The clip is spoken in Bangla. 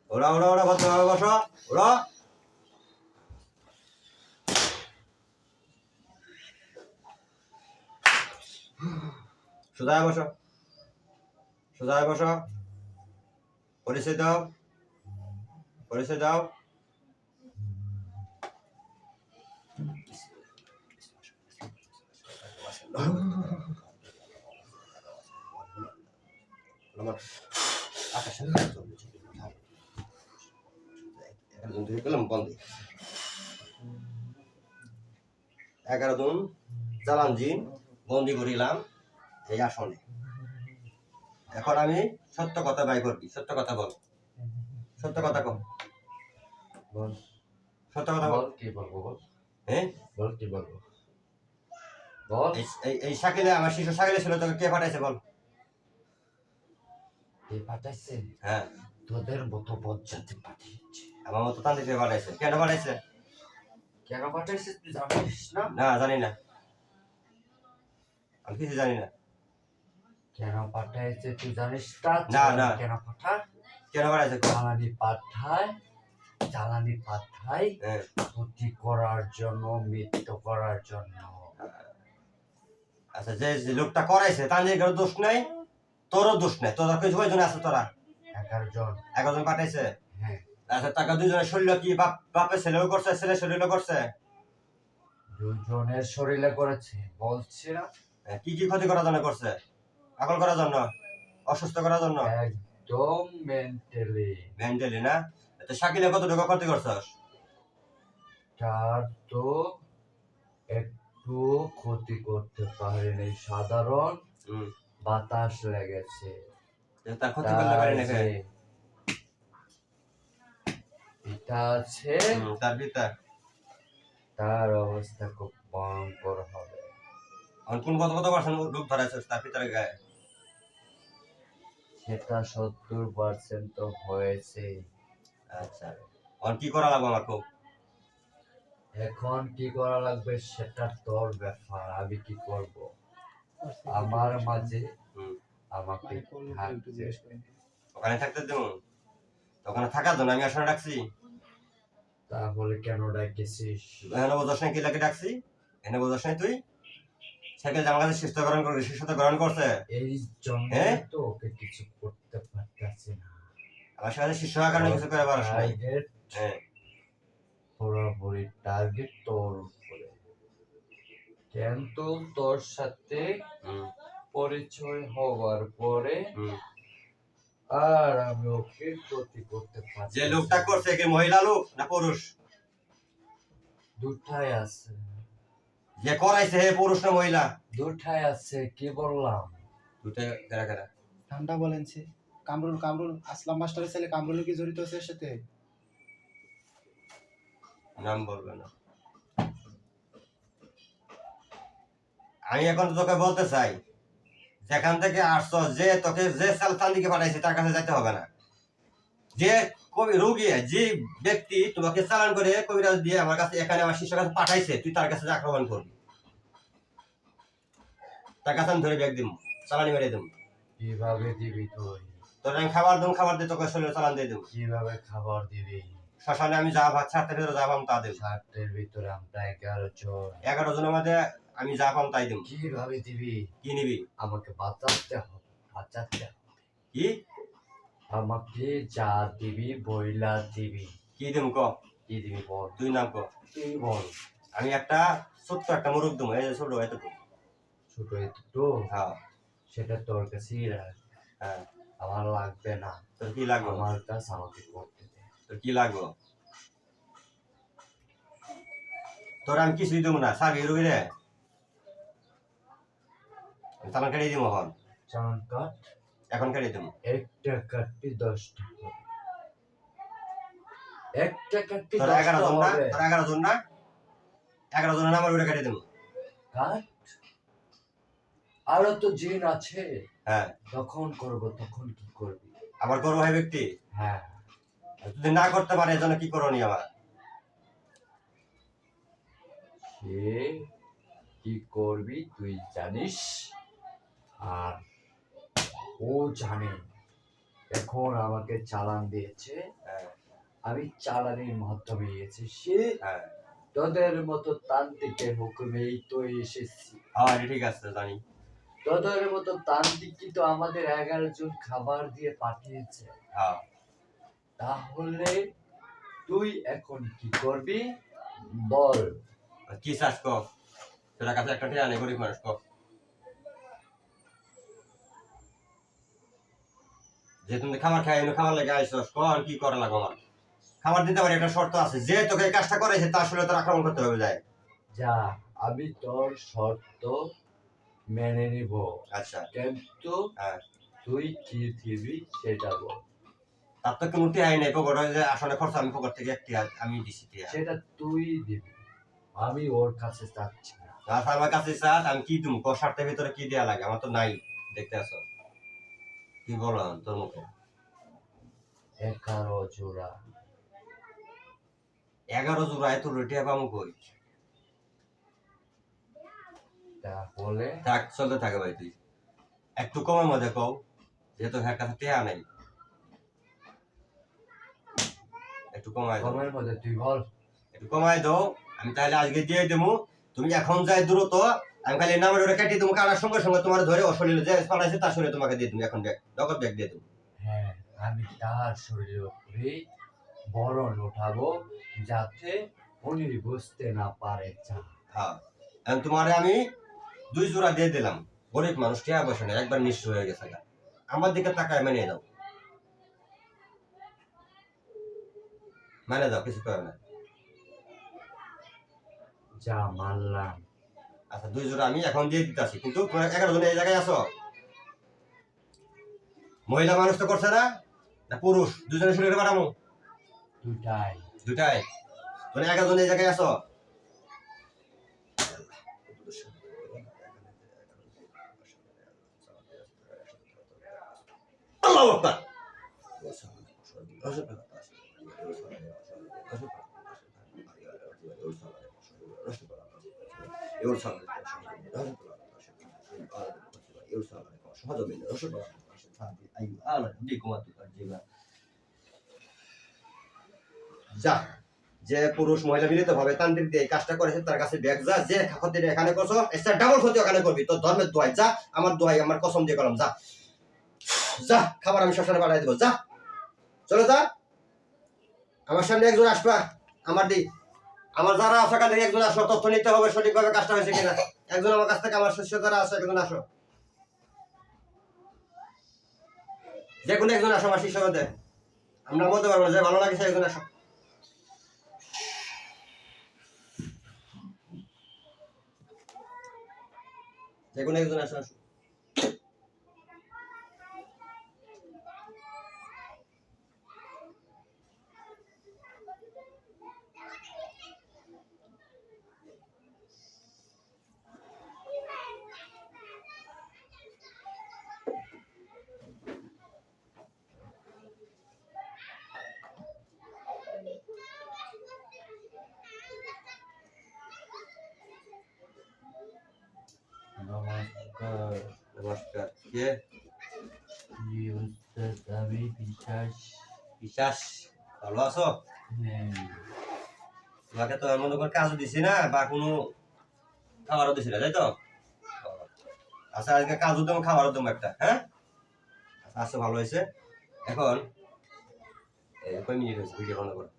ওরা ওরা ওরা ভদ্রভাবে বসো। ওরা সোজা বসো, সোজা বসো। পরিচয় দাও, পরিচয় দাও। বন্ধ 11 জন জালানজিন বন্দি করিলাম এই আসনে। এখন আমি সত্য কথা বাই করবি। সত্য কথা বল, সত্য কথা কম বল, সত্য কথা বল। কি বলবো বল? হ্যাঁ বল, কি বলবো বল? এই শাকিলে আমার শিশু শাকিলে ছিল, তোকে কে পাঠাইছে বল? এই পাঠাইছে? হ্যাঁ তোদের মতো বজ্জাতি পাঠিয়েছে। আমার মতো তান্ত্রিক পাঠাইছে। কেন পাঠাইছে? কেন পাঠাইছে তুই জানিস না? না জানি না, আমি কিছু জানি না। কেন পাঠাইছে তুই জানিস না না কেন পাঠায়? কেন পাঠাইছে? জ্বালানি পাঠায় ক্ষতি করার জন্য, মৃত্যু করার জন্য। আচ্ছা, যে লোকটা করাইছে তান্ত্রিকের দোষ নাই, তোরও দোষ নাই। তোরা কয়জন আছে? তোরা 11 জন। 11 জন পাঠাইছে। হ্যাঁ। আচ্ছা, টাকা দুজনের শরীর কি বাপের ছেলেও করছে, ছেলে শরীরও করছে? দুজনের শরীরে করেছে বলছি না। কি কি ক্ষতি করার জন্য করছে? পাগল করার জন্য, অসুস্থ করার জন্য? একদম মেন্টালি। মেন্টালি না? তো শাকিলে কতটুকু ক্ষতি করছস? তার তো একটু ক্ষতি করতে পারেনি, সাধারণ বাতাস লেগেছে। তার ক্ষতি করতে পারি না। পিতা আছে, তার পিতা, তার অবস্থা খুব ভয়ঙ্কর হবে। কোন কত কত পার্সেন্ট রোগ ধরাইছিস তার পিতার গায়ে? সেটা 70% তো হয়েছে। আচ্ছা, কি করা লাগবে আমার? খুব এখন কি করা লাগবে সেটা তোর ব্যাপার, আমি কি করব? আমার মাঝে আমাকে ওখানে থাকতে দেব? ওখানে থাকার জন্য আমি আসলে ডাকছি। তাহলে কেন ডাকেছিস? এখানে বোঝাস না কি লাগে ডাকছি? এখানে বোঝাস না তুই? সাইকেল আমার কাছে শিষ্ট গ্রহণ করে, শিষ্যতা গ্রহণ করছে। এই জন্য তো ওকে কিছু করতে পারতাছি না। আমার সাথে শিষ্য হওয়ার কারণে কিছু করে পারস নাই। পুরোপুরি টার্গেট তোর উপরে, কিন্তু তোর সাথে পরিচয় হওয়ার পরে আর আমি ওকে ক্ষতি করতে পারছি। যে লোকটা করছে কি মহিলা লোক না পুরুষ? দুটাই আছে। যে করাইছে হে পুরুষ না মহিলা? দুটাই আছে, কি বললাম? দুটাই। কারা কারা? ঠান্ডা বলেন সে কামরুল আসলাম মাস্টারের ছেলে কামরুল কি জড়িত আছে এর সাথে? নাম বলবে না। আমি এখন তোকে বলতে চাই, যেখান থেকে আসছো, যে তোকে যে সালতান দিকে পাঠাইছে তার কাছে যাইতে হবে না। যে রোগী, যে ব্যক্তি তোমাকে চালান করে কবিরাজ দিয়ে আমার কাছে, এখানে আমার শিষ্যের কাছে পাঠাইছে, তুই তার কাছে আক্রমণ করবি। তার কাছে আমি ধরে ব্যাগ দিব, চালানি মেরে দেবো। কিভাবে দিবি তুই? তোর আমি খাবার দেবো, খাবার দিয়ে তোকে শরীরে চালান দিয়ে দেবো। কিভাবে খাবার দিবি? শ্মশানে আমি যা ভাত 7টার ভিতরে যা পাম তা দেবো। 7টার ভিতরে আমরা 11 জন। 11 জনের মধ্যে আমি যা পাম তাই দেবো। কিভাবে দিবি? কি নিবি? আমাকে বাঁচাতে হবে, বাঁচাতে হবে। কি? আমাকে যা দিবি বইলা দিবি। কি দেবো ক? কি দিবি বল? তুই নাম ক? তুই বল। আমি একটা ছোট্ট একটা মুরগ দেবো, এই যে ছোট এতটুকু। ছোট একটু? হ্যাঁ। সেটা তোর কাছেই রাখ। হ্যাঁ। আমার লাগবে না। তোর কি লাগবে? আমার কাজ আমাকে করতে দে। তোর কি লাগবে? তোর আমি কিছুই দেবো না, সার্ভি রুগী রে চালান কাটিয়ে দিব। এখন চালান কাট। এখন কাটিয়ে দেবো। একটা কাটবি 10 টাকা। একটা কাটবি 10 তোর 11 জন না? তোর 11 জন না? 11 জনের নাম ওটা কাটিয়ে দেবো। কাট। আরো তো জিন আছে। হ্যাঁ। তখন করবো, তখন কি করবি? আবার করবো ভাই ব্যক্তি? হ্যাঁ। যদি না করতে পারে এজন্য কি করনি? আমার সে কি করবি তুই জানিস, আর ও জানে। এখন আমাকে চালান দিয়েছে, আমি চালানির মাধ্যমে এসেছি, হ্যাঁ তোদের মতো তান্ত্রিকের হুকুমেই তো এসেছি। হ্যাঁ এটা ঠিক আছে জানি। তোদের মতো তান্ত্রিক কিন্তু আমাদের 11 জন খাবার দিয়ে পাঠিয়েছে। হ্যাঁ তাহলে তুই এখন কি করবি বল? কি চাস ক, তোর কাছে একটা ঠেয়া নেই, গরিব মানুষ ক। যে তুমি খাবার খাই খাবার লেগে আইসস, কর কি করা লাগো আমার? খাবার দিতে পারি, একটা শর্ত আছে, যে তোকে এই কাজটা করেছে তার আসলে তোর আক্রমণ করতে হবে যায়। যা, আমি তোর শর্ত মেনে নিব, আচ্ছা কিন্তু হ্যাঁ, তুই কি দিবি সেটা বল। তার তো কোনো টিহাই নেই, পকট যে আসলে খরচ আমি পকট থেকে একটি আমি দিছি টিহা। সেটা তুই দিবি, আমি ওর কাছে চাচ্ছি না। আচ্ছা আমার কাছে চাস, আমি কি তুমি ক স্বার্থের ভিতরে কি দেওয়া লাগে? আমার তো নাই, দেখতে আসো কি বললাম তোর মুখে। 11 জোড়া। 11 জোড়ায় তোর টিহা পাবো কই? তাহলে থাক, চলতে থাকে ভাই, তুই একটু কমের মধ্যে কও, যেহেতু হ্যার কাছে টিহা নেই, একটু কমায় দাও, কমের মধ্যে তুই বল। একটু কমায় দাও। আমি তাহলে আজকে দিয়ে দেবো, তুমি এখন যাই দ্রুত, আমি খালি নামের ওটা কেটে দেবো, কাটার সঙ্গে সঙ্গে তোমার ধরে অশলীল যে পাঠাইছে তার শরীরে তোমাকে দিয়ে দেবো, এখন ব্যাগ নগদ ব্যাগ দিয়ে দেবো। হ্যাঁ, আমি তার শরীরের উপরে বরণ উঠাবো, যাতে উনি বুঝতে না পারে। যা। হ্যাঁ এখন তোমারে আমি 2 জোড়া দিয়ে দিলাম, গরিব মানুষ টিয়া বসে না, একবার নিঃস্ব হয়ে গেছে গা। আমার দিকে তাকায় মেনে দাও, মেনে দাও, কিছু করে না। যা, মানলাম। আচ্ছা 2 জোড়া আমি এখন দিয়ে দিতেছি, কিন্তু তোমরা 11 জন এই জায়গায় আছো, মহিলা মানুষ তো করছে না, না পুরুষ দুজনে শরীরে পাঠাবো? দুটাই। দুটাই। তোমরা 11 জন এই জায়গায় আছো। আল্লাহু আকবার। যা, যে পুরুষ মহিলা মিলিত ভাবে তান্ত্রিক দিয়ে এই কাজটা করেছে তার কাছে ব্যাগ যা, যে ক্ষতি এখানে করছো এক্সট্রা ডাবল ক্ষতি ওখানে করবি, তোর ধর্মের দোয়াই যা, আমার দোয়াই, আমার কসম দিয়ে করলাম, যা যা, খাবার আমি শ্মশানে পাঠাই দেবো, যা চলে যা। আমার সামনে একজন আসবা, আমার দি আমার যারা আছে কাছে একজন আসো, তথ্য নিতে হবে সঠিকভাবে কাজটা হয়েছে কিনা। একজন আমার কাছ থেকে, আমার শিষ্য যারা আছে একজন আসো, যে কোনো একজন আসো আমার শিষ্য মধ্যে, আমরা বলতে পারবো না, যে ভালো লাগছে একজন আসো, যে কোনো একজন আসো আসো। নমস্কার। নমস্কার, কে? জি উস্তাদ, আমি বিশ্বাস। বিশ্বাস, ভালো আছো? হ্যাঁ। তোমাকে তো এমন কোনো কাজও দিছি না, বা কোনো খাবারও দিছি না, তাই তো? আচ্ছা আজকে কাজও দেবো, খাবারও দেবো একটা, হ্যাঁ? আচ্ছা ভালো হয়েছে। এখন কয় মিনিট হয়েছে ভিডিও বন্ধ করো?